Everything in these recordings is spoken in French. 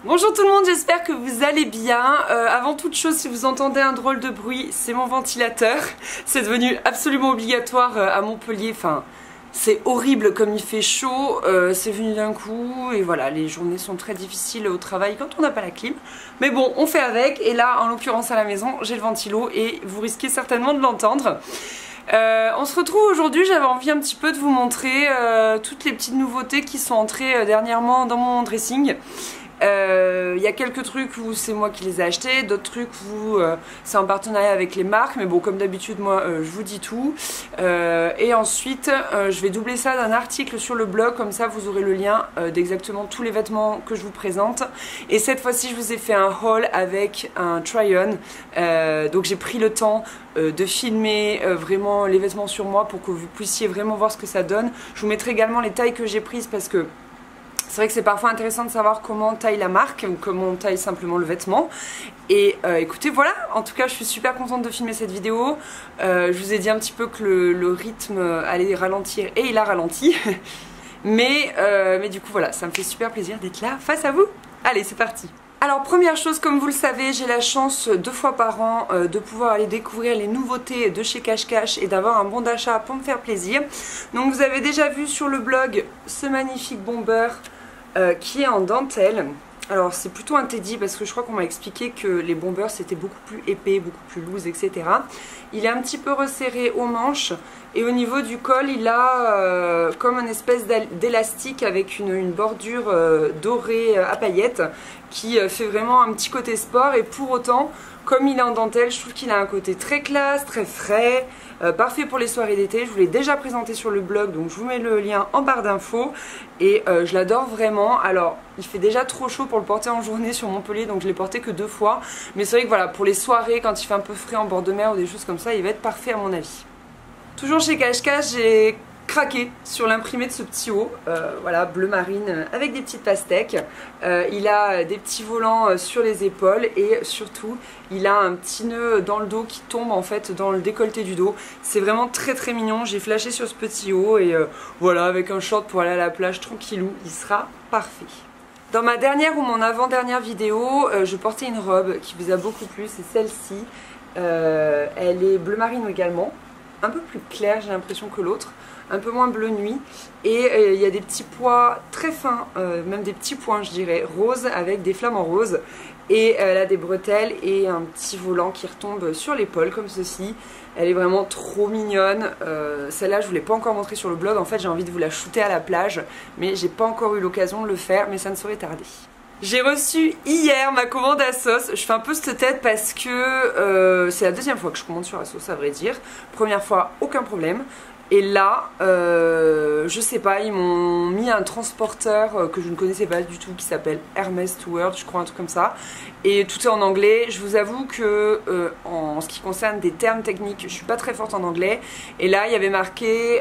Bonjour tout le monde, j'espère que vous allez bien. Avant toute chose, si vous entendez un drôle de bruit, c'est mon ventilateur. C'est devenu absolument obligatoire à Montpellier. Enfin, c'est horrible comme il fait chaud. C'est venu d'un coup et voilà, les journées sont très difficiles au travail quand on n'a pas la clim. Mais bon, on fait avec. Et là, en l'occurrence à la maison, j'ai le ventilo et vous risquez certainement de l'entendre. On se retrouve aujourd'hui, j'avais envie un petit peu de vous montrer toutes les petites nouveautés qui sont entrées dernièrement dans mon dressing. Y a quelques trucs où c'est moi qui les ai achetés, d'autres trucs où c'est en partenariat avec les marques, mais bon, comme d'habitude, moi je vous dis tout. Et ensuite, je vais doubler ça d'un article sur le blog, comme ça vous aurez le lien d'exactement tous les vêtements que je vous présente. Et cette fois-ci, je vous ai fait un haul avec un try-on. Donc j'ai pris le temps de filmer vraiment les vêtements sur moi pour que vous puissiez vraiment voir ce que ça donne. Je vous mettrai également les tailles que j'ai prises parce que c'est vrai que c'est parfois intéressant de savoir comment taille la marque ou comment on taille simplement le vêtement. Et écoutez, voilà, en tout cas je suis super contente de filmer cette vidéo. Je vous ai dit un petit peu que le rythme allait ralentir et il a ralenti. mais du coup voilà, ça me fait super plaisir d'être là face à vous. Allez, c'est parti. Alors première chose, comme vous le savez, j'ai la chance 2 fois par an de pouvoir aller découvrir les nouveautés de chez Cash Cash et d'avoir un bon d'achat pour me faire plaisir. Donc vous avez déjà vu sur le blog ce magnifique bomber qui est en dentelle. Alors c'est plutôt un teddy parce que je crois qu'on m'a expliqué que les bombers c'était beaucoup plus épais, beaucoup plus loose, etc. Il est un petit peu resserré aux manches et au niveau du col il a comme une espèce d'élastique avec une bordure dorée à paillettes qui fait vraiment un petit côté sport. Et pour autant, comme il est en dentelle, je trouve qu'il a un côté très classe, très frais, parfait pour les soirées d'été. Je vous l'ai déjà présenté sur le blog, donc je vous mets le lien en barre d'infos. Et je l'adore vraiment. Alors, il fait déjà trop chaud pour le porter en journée sur Montpellier, donc je l'ai porté que 2 fois. Mais c'est vrai que voilà, pour les soirées, quand il fait un peu frais en bord de mer ou des choses comme ça, il va être parfait à mon avis. Toujours chez Cash Cash, j'ai craqué sur l'imprimé de ce petit haut, voilà, bleu marine avec des petites pastèques. Il a des petits volants sur les épaules et surtout il a un petit nœud dans le dos qui tombe en fait dans le décolleté du dos. C'est vraiment très très mignon. J'ai flashé sur ce petit haut et voilà, avec un short pour aller à la plage tranquillou, il sera parfait. Dans ma dernière ou mon avant-dernière vidéo, je portais une robe qui vous a beaucoup plu, c'est celle-ci. Elle est bleu marine également, un peu plus claire j'ai l'impression que l'autre, un peu moins bleu nuit, et il y a des petits pois très fins, même des petits points je dirais, roses avec des flamants roses, et elle a des bretelles et un petit volant qui retombe sur l'épaule comme ceci. Elle est vraiment trop mignonne. Celle-là je vous l'ai pas encore montrée sur le blog, en fait j'ai envie de vous la shooter à la plage, mais j'ai pas encore eu l'occasion de le faire, mais ça ne saurait tarder. J'ai reçu hier ma commande ASOS. Je fais un peu cette tête parce que c'est la 2e fois que je commande sur ASOS à vrai dire. Première fois, aucun problème. Et là, je sais pas, ils m'ont mis un transporteur que je ne connaissais pas du tout qui s'appelle Hermès to World, je crois, un truc comme ça. Et tout est en anglais. Je vous avoue que en ce qui concerne des termes techniques, je suis pas très forte en anglais. Et là, il y avait marqué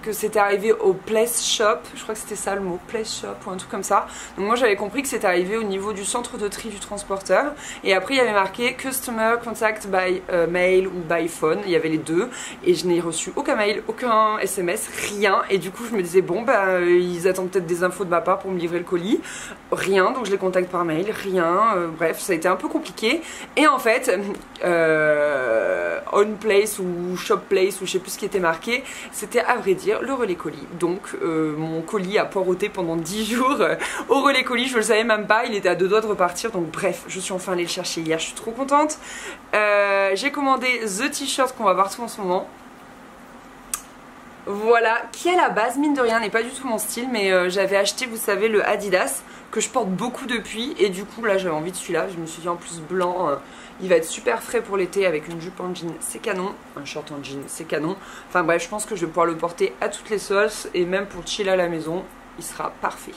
que c'était arrivé au Place Shop, je crois que c'était ça le mot, Place Shop ou un truc comme ça. Donc moi j'avais compris que c'était arrivé au niveau du centre de tri du transporteur. Et après il y avait marqué Customer Contact by Mail ou by Phone, il y avait les deux. Et je n'ai reçu aucun mail, aucun SMS, rien. Et du coup je me disais bon bah ils attendent peut-être des infos de ma part pour me livrer le colis. Rien, donc je les contacte par mail, rien. Bref, ça a été un peu compliqué. Et en fait, On Place ou Shop Place ou je sais plus ce qui était marqué, c'était à vrai dire le relais colis. Donc mon colis a poireauté pendant 10 jours au relais colis, je le savais même pas, il était à 2 doigts de repartir. Donc bref, je suis enfin allée le chercher hier, je suis trop contente. J'ai commandé The T-shirt qu'on va partout en ce moment. Voilà, qui à la base, mine de rien, n'est pas du tout mon style, mais j'avais acheté, vous savez, le Adidas, que je porte beaucoup depuis, et du coup là j'avais envie de celui-là. Je me suis dit en plus blanc, il va être super frais pour l'été avec une jupe en jean, c'est canon, un short en jean, c'est canon. Enfin bref, je pense que je vais pouvoir le porter à toutes les sauces, et même pour chill à la maison, il sera parfait.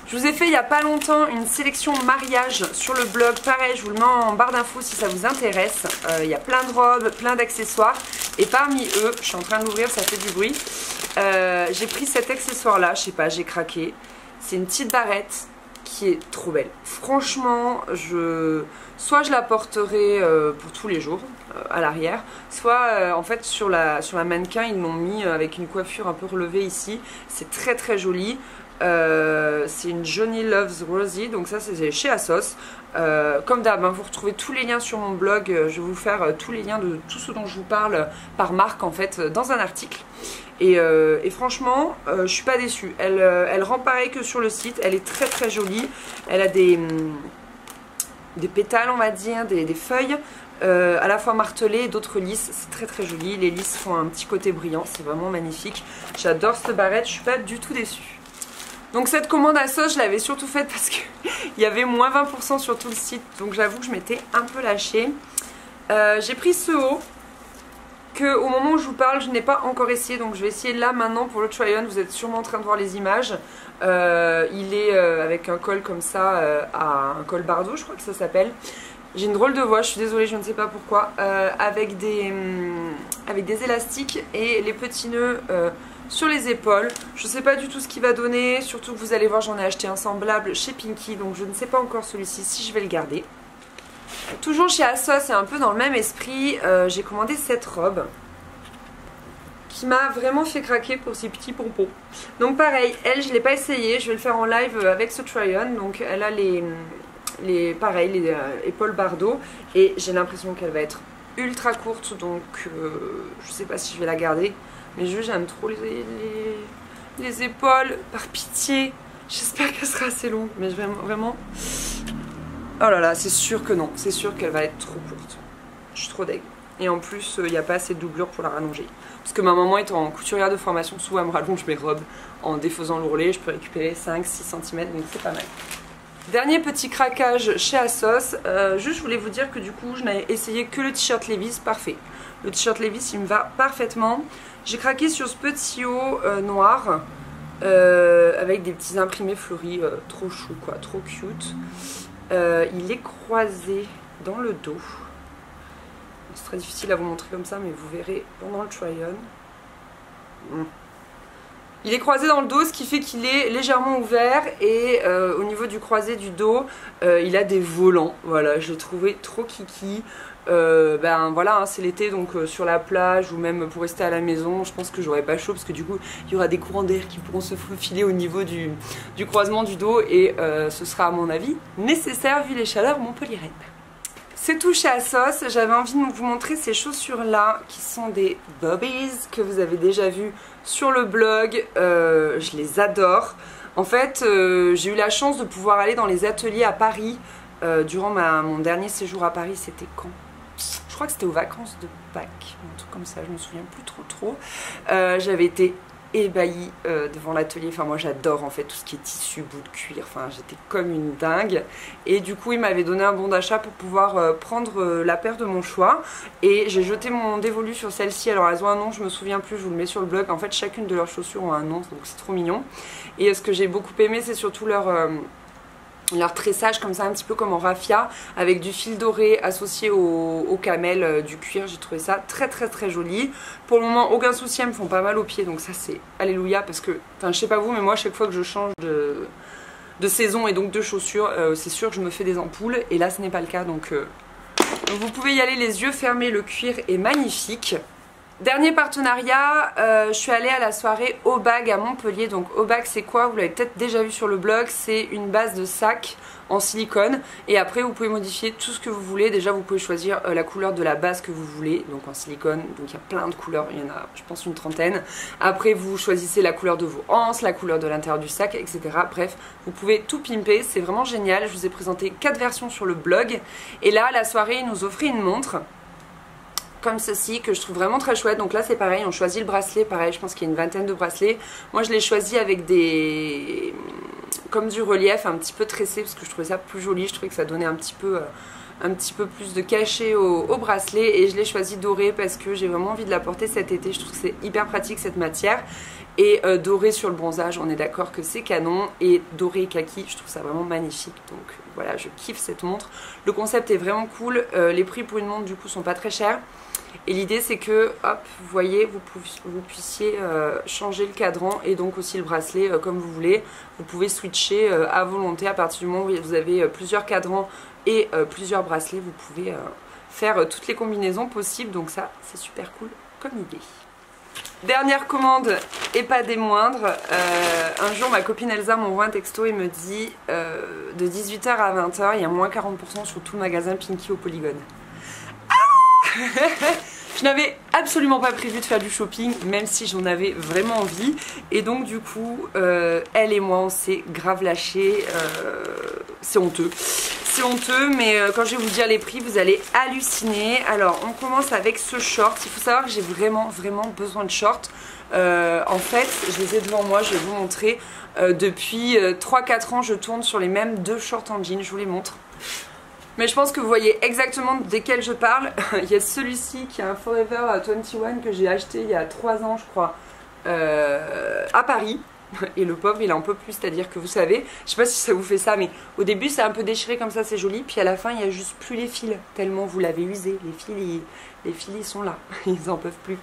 Je vous ai fait il n'y a pas longtemps une sélection mariage sur le blog, pareil je vous le mets en barre d'infos si ça vous intéresse. Il y a plein de robes, plein d'accessoires et parmi eux, je suis en train de l'ouvrir, ça fait du bruit, j'ai pris cet accessoire là, je sais pas, j'ai craqué. C'est une petite barrette qui est trop belle. Franchement, soit je la porterai pour tous les jours à l'arrière, soit en fait sur la mannequin ils m'ont mis avec une coiffure un peu relevée ici. C'est très très joli. C'est une Johnny Loves Rosie, donc ça c'est chez ASOS. Comme d'hab, hein, vous retrouvez tous les liens sur mon blog, je vais vous faire tous les liens de tout ce dont je vous parle par marque en fait dans un article. Et franchement, je suis pas déçue. Elle rend pareil que sur le site, elle est très très jolie. Elle a des pétales on va dire, des feuilles. À la fois martelées et d'autres lisses, c'est très très joli. Les lisses font un petit côté brillant, c'est vraiment magnifique. J'adore cette barrette, je suis pas du tout déçue. Donc cette commande ASOS, je l'avais surtout faite parce qu'il y avait moins 20% sur tout le site, donc j'avoue que je m'étais un peu lâchée. J'ai pris ce haut que au moment où je vous parle, je n'ai pas encore essayé, donc je vais essayer là maintenant pour le try-on. Vous êtes sûrement en train de voir les images. Il est avec un col comme ça, un col bardeau, je crois que ça s'appelle. J'ai une drôle de voix, je suis désolée, je ne sais pas pourquoi. Avec des élastiques et les petits nœuds sur les épaules. Je ne sais pas du tout ce qu'il va donner, surtout que vous allez voir, j'en ai acheté un semblable chez Pinky, donc je ne sais pas encore celui-ci si je vais le garder. Toujours chez ASOS et un peu dans le même esprit, j'ai commandé cette robe qui m'a vraiment fait craquer pour ses petits pompons. Donc pareil, elle je ne l'ai pas essayé, je vais le faire en live avec ce try-on. Donc elle a les épaules bardeaux et j'ai l'impression qu'elle va être ultra courte, donc je sais pas si je vais la garder. Mais j'aime trop les épaules, par pitié. J'espère qu'elle sera assez longue, mais vraiment... Oh là là, c'est sûr que non, c'est sûr qu'elle va être trop courte. Je suis trop deg. Et en plus, il n'y a pas assez de doublure pour la rallonger. Parce que ma maman étant couturière de formation, souvent elle me rallonge mes robes en défaisant l'ourlet. Je peux récupérer 5-6 cm, donc c'est pas mal. Dernier petit craquage chez ASOS. Juste, je voulais vous dire que du coup, je n'avais essayé que le t-shirt Levi's, parfait. Le t-shirt Levi's, il me va parfaitement. J'ai craqué sur ce petit haut noir avec des petits imprimés fleuris, trop chou quoi, trop cute. Il est croisé dans le dos. C'est très difficile à vous montrer comme ça, mais vous verrez pendant le try-on. Il est croisé dans le dos, ce qui fait qu'il est légèrement ouvert et au niveau du croisé du dos, il a des volants. Voilà, je l'ai trouvé trop kiki. Ben voilà, hein, c'est l'été, donc sur la plage ou même pour rester à la maison, je pense que j'aurai pas chaud parce que du coup il y aura des courants d'air qui pourront se faufiler au niveau du croisement du dos et ce sera à mon avis nécessaire vu les chaleurs montpelliéraines. C'est tout chez ASOS. J'avais envie de vous montrer ces chaussures là qui sont des Bobbies que vous avez déjà vu sur le blog. Je les adore. En fait, j'ai eu la chance de pouvoir aller dans les ateliers à Paris durant mon dernier séjour à Paris. C'était quand? Je crois que c'était aux vacances de Pâques, un truc comme ça, je me souviens plus trop. J'avais été ébahie devant l'atelier. Enfin, moi j'adore en fait tout ce qui est tissu, bout de cuir. Enfin, j'étais comme une dingue. Et du coup, il m'avait donné un bon d'achat pour pouvoir prendre la paire de mon choix. Et j'ai jeté mon dévolu sur celle-ci. Alors, elles ont un nom, je me souviens plus, je vous le mets sur le blog. En fait, chacune de leurs chaussures ont un nom, donc c'est trop mignon. Et ce que j'ai beaucoup aimé, c'est surtout leur tressage comme ça, un petit peu comme en raffia, avec du fil doré associé au camel du cuir. J'ai trouvé ça très joli. Pour le moment, aucun souci, elles me font pas mal aux pieds, donc ça c'est alléluia, parce que, enfin je sais pas vous, mais moi chaque fois que je change de saison et donc de chaussures, c'est sûr que je me fais des ampoules, et là ce n'est pas le cas, donc vous pouvez y aller les yeux fermés, le cuir est magnifique. Dernier partenariat, je suis allée à la soirée Obag à Montpellier. Donc Obag c'est quoi? Vous l'avez peut-être déjà vu sur le blog, c'est une base de sac en silicone et après vous pouvez modifier tout ce que vous voulez. Déjà vous pouvez choisir la couleur de la base que vous voulez, donc en silicone, donc il y a plein de couleurs, il y en a je pense une trentaine. Après vous choisissez la couleur de vos anses, la couleur de l'intérieur du sac, etc. Bref, vous pouvez tout pimper, c'est vraiment génial. Je vous ai présenté 4 versions sur le blog et là à la soirée ils nous offraient une montre comme ceci que je trouve vraiment très chouette. Donc là c'est pareil, on choisit le bracelet, pareil je pense qu'il y a une vingtaine de bracelets. Moi je l'ai choisi avec des comme du relief un petit peu tressé parce que je trouvais ça plus joli, je trouvais que ça donnait un petit peu plus de cachet au bracelet, et je l'ai choisi doré parce que j'ai vraiment envie de la porter cet été. Je trouve que c'est hyper pratique cette matière, et doré sur le bronzage on est d'accord que c'est canon, et doré et kaki je trouve ça vraiment magnifique. Donc voilà, je kiffe cette montre, le concept est vraiment cool. Les prix pour une montre du coup sont pas très chers. Et l'idée c'est que, hop, vous voyez, vous puissiez changer le cadran et donc aussi le bracelet comme vous voulez. Vous pouvez switcher à volonté à partir du moment où vous avez plusieurs cadrans et plusieurs bracelets. Vous pouvez faire toutes les combinaisons possibles, donc ça c'est super cool comme idée. Dernière commande et pas des moindres. Un jour ma copine Elsa m'envoie un texto et me dit de 18h à 20h il y a moins 40% sur tout le magasin Pinky au Polygone. Ah je n'avais absolument pas prévu de faire du shopping, même si j'en avais vraiment envie. Et donc du coup, elle et moi on s'est grave lâchés. C'est honteux. C'est honteux, mais quand je vais vous dire les prix, vous allez halluciner. Alors on commence avec ce short. Il faut savoir que j'ai vraiment besoin de shorts. En fait, je les ai devant moi, je vais vous montrer. Depuis 3-4 ans, je tourne sur les mêmes 2 shorts en jean, je vous les montre. Mais je pense que vous voyez exactement desquels je parle. Il y a celui-ci qui est un Forever 21 que j'ai acheté il y a 3 ans je crois à Paris. Et le pauvre il est un peu plus, c'est-à-dire que vous savez, je sais pas si ça vous fait ça, mais au début c'est un peu déchiré comme ça, c'est joli. Puis à la fin il n'y a juste plus les fils, tellement vous l'avez usé. Les fils ils sont là, ils en peuvent plus.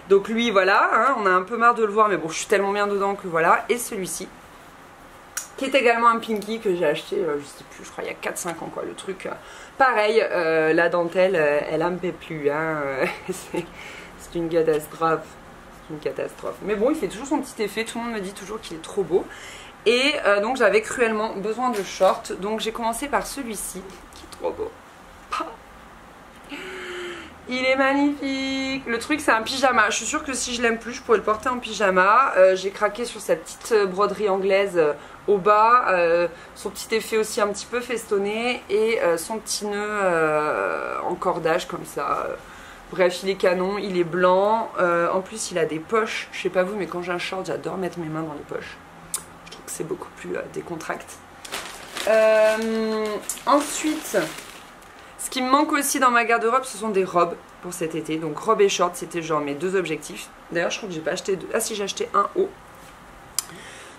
Donc lui voilà, hein, on a un peu marre de le voir, mais bon je suis tellement bien dedans que voilà. Et celui-ci qui est également un Pinky que j'ai acheté, je sais plus, je crois il y a 4-5 ans quoi, le truc. Pareil, la dentelle, elle en me plaît plus, hein, c'est une catastrophe. C'est une catastrophe. Mais bon, il fait toujours son petit effet, tout le monde me dit toujours qu'il est trop beau. Et donc j'avais cruellement besoin de shorts, donc j'ai commencé par celui-ci, qui est trop beau. Il est magnifique. Le truc c'est un pyjama, je suis sûre que si je l'aime plus je pourrais le porter en pyjama. J'ai craqué sur sa petite broderie anglaise au bas, son petit effet aussi un petit peu festonné et son petit nœud en cordage comme ça. Bref, il est canon, il est blanc, en plus il a des poches. Je sais pas vous mais quand j'ai un short j'adore mettre mes mains dans les poches. Je trouve que c'est beaucoup plus décontracté. Ensuite, ce qui me manque aussi dans ma garde-robe, ce sont des robes pour cet été. Donc robe et short, c'était genre mes 2 objectifs. D'ailleurs, je crois que j'ai pas acheté deux. Ah si, j'ai acheté un haut.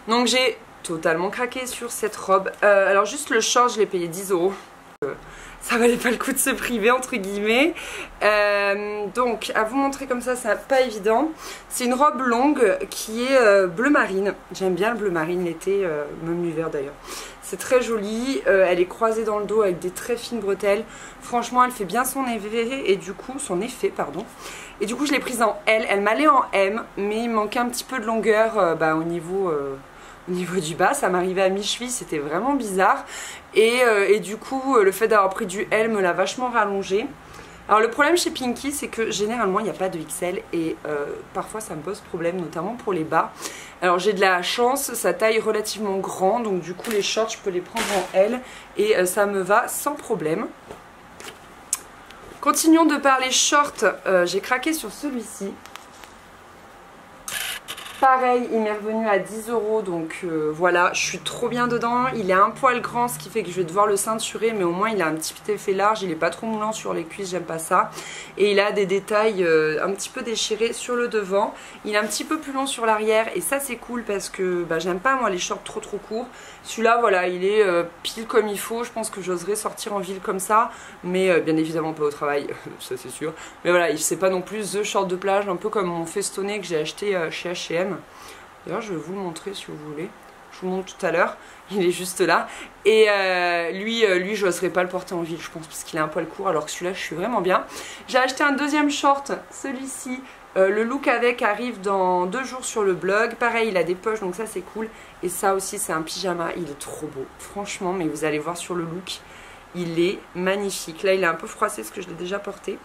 Donc j'ai totalement craqué sur cette robe. Alors juste le short, je l'ai payé 10 €. Ça valait pas le coup de se priver entre guillemets. Donc à vous montrer comme ça, c'est pas évident. C'est une robe longue qui est bleu marine. J'aime bien le bleu marine l'été, même l'hiver d'ailleurs. C'est très joli, elle est croisée dans le dos avec des très fines bretelles. Franchement elle fait bien son effet et du coup, Et du coup je l'ai prise en L, elle m'allait en M, mais il manquait un petit peu de longueur au niveau du bas. Ça m'arrivait à mi-cheville, c'était vraiment bizarre. Et du coup le fait d'avoir pris du L me l'a vachement rallongé. Alors le problème chez Pinky c'est que généralement il n'y a pas de XL et parfois ça me pose problème, notamment pour les bas. Alors j'ai de la chance, sa taille est relativement grande, donc du coup les shorts je peux les prendre en L et ça me va sans problème. Continuons de parler shorts, j'ai craqué sur celui-ci. Pareil, il m'est revenu à 10 €, donc voilà, je suis trop bien dedans. Il est un poil grand, ce qui fait que je vais devoir le ceinturer, mais au moins il a un petit effet large, il est pas trop moulant sur les cuisses, j'aime pas ça. Et il a des détails un petit peu déchirés sur le devant. Il est un petit peu plus long sur l'arrière, et ça c'est cool parce que j'aime pas moi les shorts trop courts. Celui-là, voilà, il est pile comme il faut. Je pense que j'oserais sortir en ville comme ça, mais bien évidemment pas au travail, ça c'est sûr. Mais voilà, c'est pas non plus the short de plage, un peu comme mon festonné que j'ai acheté chez H&M. D'ailleurs, je vais vous le montrer si vous voulez. Je vous le montre tout à l'heure. Il est juste là. Et lui j'oserais pas le porter en ville, je pense, parce qu'il est un poil court, alors que celui-là, je suis vraiment bien. J'ai acheté un deuxième short, celui-ci. Le look avec arrive dans 2 jours sur le blog. Pareil, il a des poches, donc ça c'est cool. Et ça aussi, c'est un pyjama. Il est trop beau, franchement. Mais vous allez voir sur le look, il est magnifique. Là, il est un peu froissé parce que je l'ai déjà porté.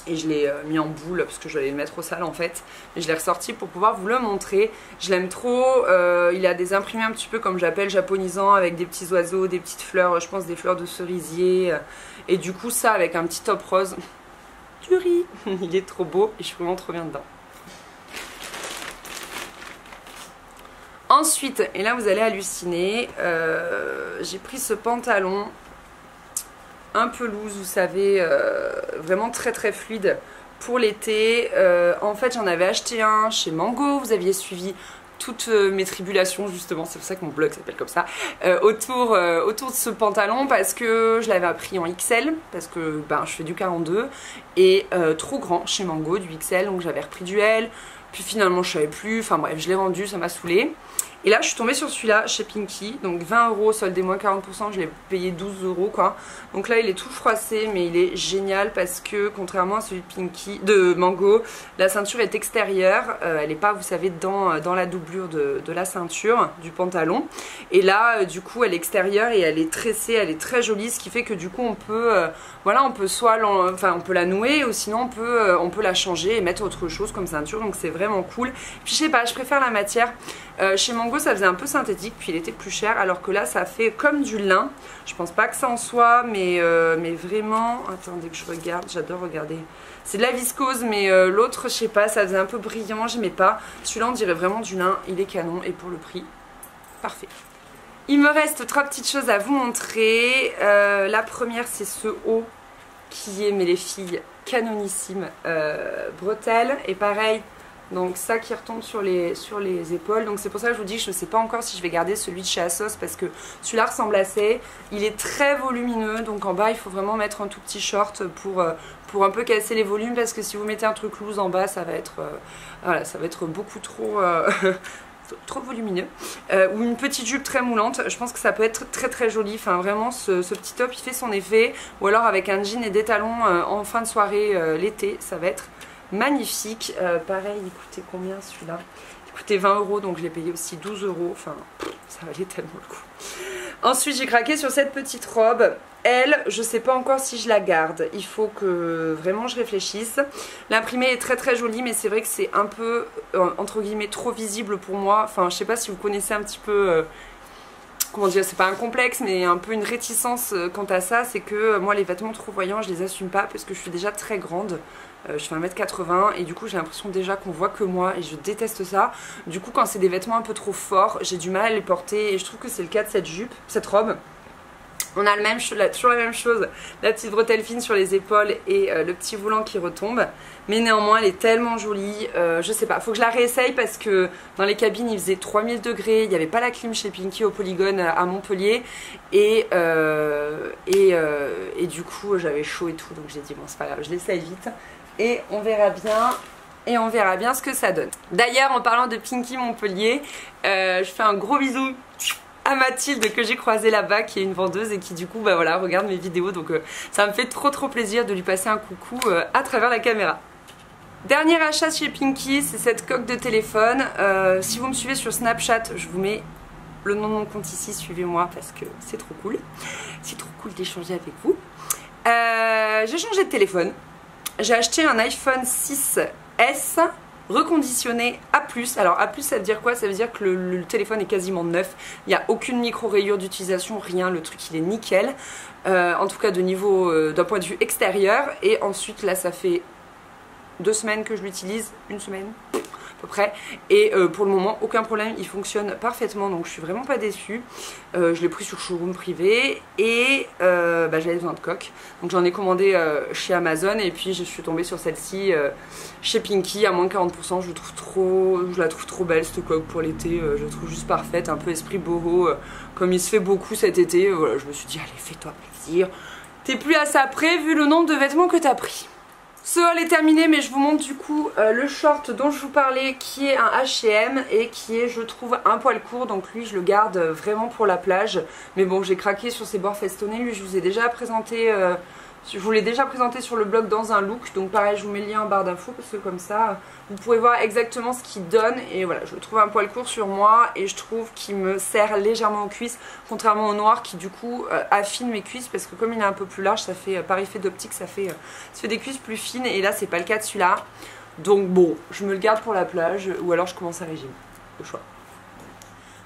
Et je l'ai mis en boule parce que je vais le mettre au sale en fait. Mais je l'ai ressorti pour pouvoir vous le montrer. Je l'aime trop. Il a des imprimés un petit peu comme j'appelle japonisants, avec des petits oiseaux, des petites fleurs, je pense des fleurs de cerisier. Et du coup ça avec un petit top rose. Du riz. Il est trop beau et je suis vraiment trop bien dedans. Ensuite, et là vous allez halluciner, j'ai pris ce pantalon un peu loose, vous savez, vraiment très fluide pour l'été. En fait j'en avais acheté un chez Mango, vous aviez suivi toutes mes tribulations justement, c'est pour ça que mon blog s'appelle comme ça, autour de ce pantalon, parce que je l'avais pris en XL, parce que je fais du 42, et trop grand chez Mango, du XL, donc j'avais repris du L, puis finalement je savais plus, enfin bref je l'ai rendu, ça m'a saoulé. Et là je suis tombée sur celui-là chez Pinky, donc 20 €, soldé moins 40%, je l'ai payé 12 € quoi. Donc là il est tout froissé mais il est génial parce que contrairement à celui de Pinky, de Mango, la ceinture est extérieure, elle n'est pas vous savez dans la doublure de la ceinture du pantalon. Et là du coup elle est extérieure et elle est tressée, elle est très jolie, ce qui fait que du coup on peut, voilà, on peut soit on peut la nouer ou sinon on peut la changer et mettre autre chose comme ceinture, donc c'est vraiment cool. Puis je sais pas, je préfère la matière. Chez Mango ça faisait un peu synthétique puis il était plus cher, alors que là ça fait comme du lin. Je pense pas que ça en soit, mais vraiment, attendez que je regarde, j'adore regarder. C'est de la viscose, mais l'autre je sais pas, ça faisait un peu brillant, j'aimais pas. Celui-là on dirait vraiment du lin, il est canon et pour le prix, parfait. Il me reste 3 petites choses à vous montrer. La première c'est ce haut qui est, mais les filles, canonissime, bretelle, et pareil. Donc ça qui retombe sur les épaules. Donc c'est pour ça que je vous dis que je ne sais pas encore si je vais garder celui de chez Asos, parce que celui-là ressemble assez. Il est très volumineux, donc en bas il faut vraiment mettre un tout petit short pour un peu casser les volumes, parce que si vous mettez un truc loose en bas ça va être, voilà, ça va être beaucoup trop... trop volumineux, ou une petite jupe très moulante. Je pense que ça peut être très très joli. Enfin vraiment ce petit top il fait son effet, ou alors avec un jean et des talons en fin de soirée l'été, ça va être magnifique. Pareil, il coûtait combien celui-là? Il coûtait 20 €, donc je l'ai payé aussi 12 €. Enfin, ça valait tellement le coup. Ensuite, j'ai craqué sur cette petite robe. Elle, je sais pas encore si je la garde. Il faut que vraiment je réfléchisse. L'imprimé est très très joli, mais c'est vrai que c'est un peu, entre guillemets, trop visible pour moi. Enfin, je sais pas si vous connaissez un petit peu... comment dire, c'est pas un complexe mais un peu une réticence quant à ça, c'est que moi les vêtements trop voyants je les assume pas parce que je suis déjà très grande, je fais 1m80 et du coup j'ai l'impression déjà qu'on voit que moi et je déteste ça. Du coup quand c'est des vêtements un peu trop forts j'ai du mal à les porter, et je trouve que c'est le cas de cette jupe, cette robe. On a toujours la même chose, la petite bretelle fine sur les épaules et le petit volant qui retombe. Mais néanmoins elle est tellement jolie, je sais pas, faut que je la réessaye parce que dans les cabines il faisait 3000 degrés, il n'y avait pas la clim chez Pinky au Polygone à Montpellier. Et du coup j'avais chaud et tout, donc j'ai dit bon c'est pas grave, je l'essaye vite et on verra bien. Et on verra bien ce que ça donne. D'ailleurs en parlant de Pinky Montpellier, je fais un gros bisou à Mathilde que j'ai croisée là-bas, qui est une vendeuse et qui du coup bah voilà, regarde mes vidéos, donc ça me fait trop plaisir de lui passer un coucou à travers la caméra. Dernier achat chez Pinky, c'est cette coque de téléphone. Si vous me suivez sur Snapchat, je vous mets le nom de mon compte ici, suivez-moi parce que c'est trop cool. C'est trop cool d'échanger avec vous. J'ai changé de téléphone. J'ai acheté un iPhone 6S reconditionné A+. Alors A+, ça veut dire quoi? Ça veut dire que le téléphone est quasiment neuf. Il n'y a aucune micro-rayure d'utilisation, rien. Le truc il est nickel. En tout cas de niveau, d'un point de vue extérieur. Et ensuite là ça fait 2 semaines que je l'utilise, 1 semaine à peu près, et pour le moment aucun problème, il fonctionne parfaitement, donc je suis vraiment pas déçue. Je l'ai pris sur showroom privé et j'avais besoin de coque, donc j'en ai commandé chez Amazon et puis je suis tombée sur celle-ci chez Pinky à moins 40%. Je la trouve trop belle cette coque pour l'été, je la trouve juste parfaite, un peu esprit boho comme il se fait beaucoup cet été. Voilà, je me suis dit allez fais-toi plaisir, t'es plus à ça près vu le nombre de vêtements que t'as pris. Ce haul est terminé, mais je vous montre du coup le short dont je vous parlais, qui est un H&M et qui est, je trouve, un poil court. Donc lui, je le garde vraiment pour la plage. Mais bon, j'ai craqué sur ses bords festonnés. Lui, je vous ai déjà présenté, je vous l'ai déjà présenté sur le blog dans un look. Donc pareil, je vous mets le lien en barre d'infos parce que comme ça, vous pourrez voir exactement ce qu'il donne. Et voilà, je le trouve un poil court sur moi et je trouve qu'il me serre légèrement aux cuisses, contrairement au noir qui du coup affine mes cuisses, parce que comme il est un peu plus large, ça fait par effet d'optique, ça fait des cuisses plus fines, et là c'est pas le cas de celui-là. Donc bon, je me le garde pour la plage ou alors je commence un régime, le choix.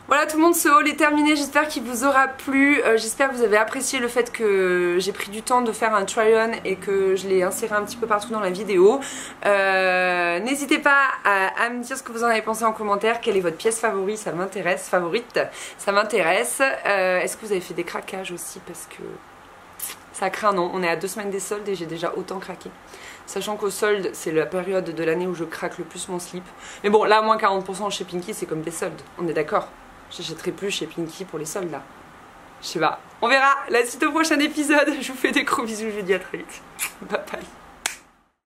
Voilà tout le monde, ce haul est terminé, j'espère qu'il vous aura plu, j'espère que vous avez apprécié le fait que j'ai pris du temps de faire un try-on et que je l'ai inséré un petit peu partout dans la vidéo. N'hésitez pas à me dire ce que vous en avez pensé en commentaire, quelle est votre pièce favorite, ça m'intéresse, ça m'intéresse. Est-ce que vous avez fait des craquages aussi, parce que ça craint, non? On est à 2 semaines des soldes et j'ai déjà autant craqué. Sachant qu'au solde, c'est la période de l'année où je craque le plus mon slip. Mais bon, là, moins 40% chez Pinky, c'est comme des soldes, on est d'accord? J'achèterai plus chez Pinky pour les soldes là. Je sais pas. On verra la suite au prochain épisode. Je vous fais des gros bisous, je vous dis à très vite. Bye bye.